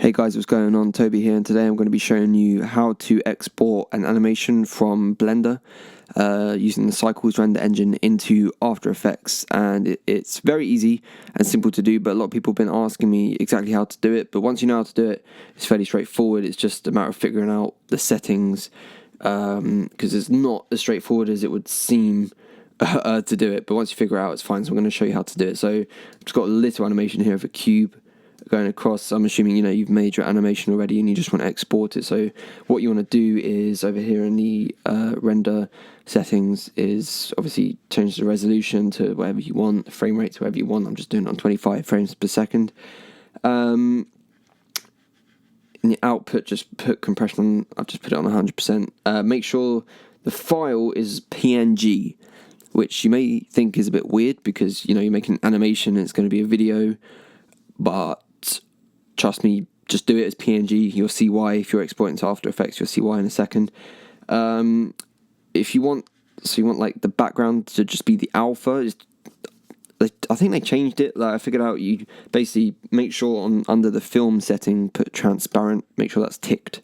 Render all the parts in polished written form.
Hey guys, what's going on? Toby here, and today I'm going to be showing you how to export an animation from Blender using the Cycles render engine into After Effects. And it's very easy and simple to do, but a lot of people have been asking me exactly how to do it. But once you know how to do it, it's fairly straightforward. It's just a matter of figuring out the settings, because it's not as straightforward as it would seem to do it. But once you figure it out, it's fine. So I'm going to show you how to do it. So I've just got a little animation here of a cube going across. I'm assuming you've made your animation already and you just want to export it. So what you want to do is over here in the render settings is obviously change the resolution to whatever you want, the frame rate to whatever you want. I'm just doing it on 25 frames per second. In the output, just put compression on. I've just put it on 100%. Make sure the file is PNG, which you may think is a bit weird because you're making an animation and it's going to be a video, but trust me, just do it as PNG. You'll see why. If you're exporting to After Effects, you'll see why in a second. If you want, like the background to just be the alpha. I think they changed it. Like I figured out, you basically make sure under the film setting, put transparent. Make sure that's ticked,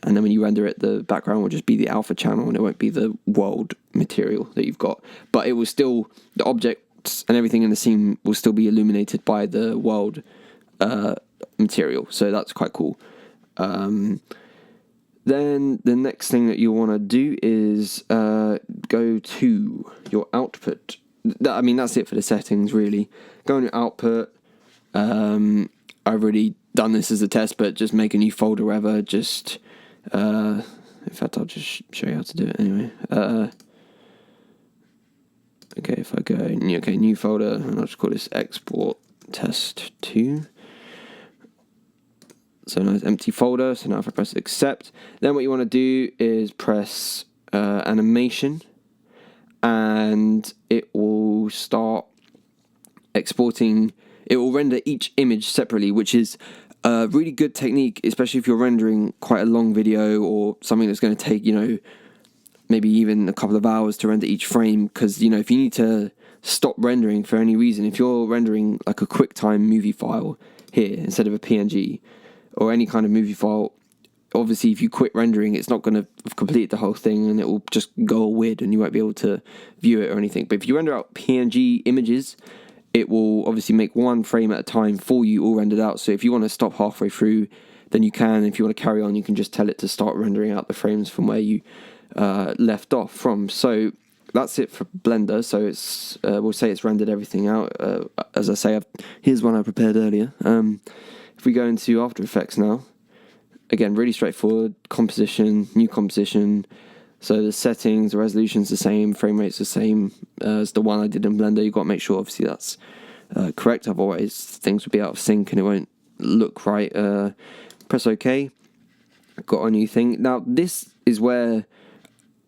and then when you render it, the background will just be the alpha channel, and it won't be the world material that you've got. But it will still, the objects and everything in the scene will still be illuminated by the world material, so that's quite cool. Then the next thing that you'll want to do is go to your output. That's it for the settings, really. Go on your output. I've already done this as a test, but just make a new folder wherever. Just in fact, I'll just show you how to do it anyway. Okay, if I go new folder, and I'll just call this export test 2. So nice empty folder. So now if I press accept, then what you want to do is press animation, and it will start exporting. It will render each image separately, which is a really good technique, especially if you're rendering quite a long video or something that's going to take, maybe even a couple of hours to render each frame. Because, if you need to stop rendering for any reason, if you're rendering like a QuickTime movie file here instead of a PNG, or any kind of movie file, obviously if you quit rendering, it's not going to complete the whole thing and it will just go all weird and you won't be able to view it or anything. But if you render out PNG images, it will obviously make one frame at a time for you, all rendered out. So if you want to stop halfway through, then you can. If you want to carry on, you can just tell it to start rendering out the frames from where you left off from. So that's it for Blender. So it's we'll say it's rendered everything out. As I say, here's one I prepared earlier. If we go into After Effects now, again, really straightforward. Composition, new composition. So the settings, the resolution's the same, frame rate's the same as the one I did in Blender. You've got to make sure, obviously, that's correct. Otherwise, things will be out of sync and it won't look right. Press OK. Got a new thing. Now, this is where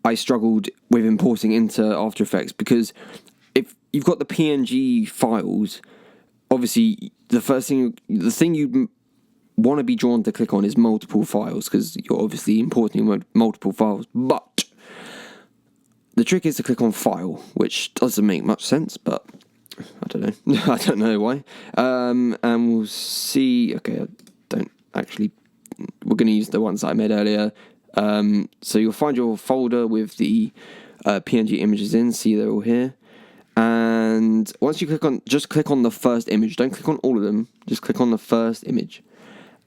I struggled with importing into After Effects, because if you've got the PNG files, obviously the thing you want to be drawn to click on is multiple files, because you're obviously importing multiple files. But the trick is to click on File, which doesn't make much sense, but I don't know. I don't know why. And we'll see. Okay, we're going to use the ones that I made earlier. So you'll find your folder with the PNG images in. See, they're all here. And once you just click on the first image. Don't click on all of them. Just click on the first image.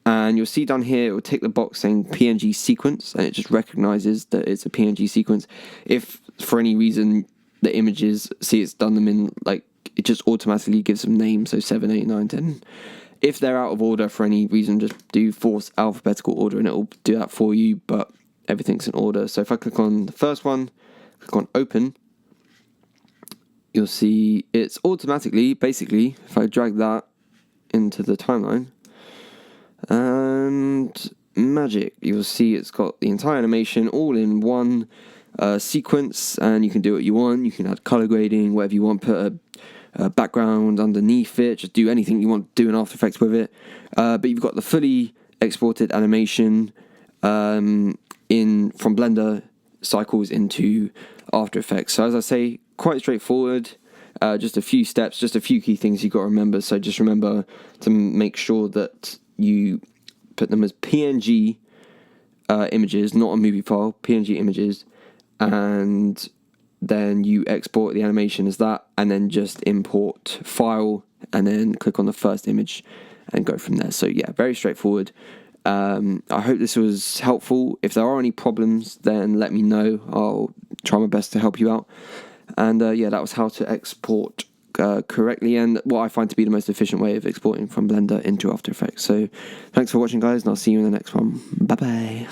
And you'll see down here, it will tick the box saying PNG sequence, and it just recognizes that it's a PNG sequence. If for any reason the images, it's done them in, it just automatically gives them names, so 7, 8, 9, 10. If they're out of order for any reason, just do force alphabetical order and it will do that for you, but everything's in order. So if I click on the first one, click on open, you'll see it's automatically, basically, if I drag that into the timeline, and magic, you'll see it's got the entire animation all in one sequence, and you can do what you want. You can add color grading, whatever you want, put a background underneath it, just do anything you want to do in After Effects with it. But you've got the fully exported animation from Blender Cycles into After Effects. So as I say, quite straightforward. Just a few steps, just a few key things you've got to remember. So just remember to make sure that you put them as PNG images, not a movie file, PNG images, and then you export the animation as that, and then just import file, and then click on the first image and go from there. So yeah, very straightforward. I hope this was helpful. If there are any problems, then let me know. I'll try my best to help you out. And yeah, that was how to export correctly, and what I find to be the most efficient way of exporting from Blender into After Effects. So thanks for watching, guys, and I'll see you in the next one. Bye bye.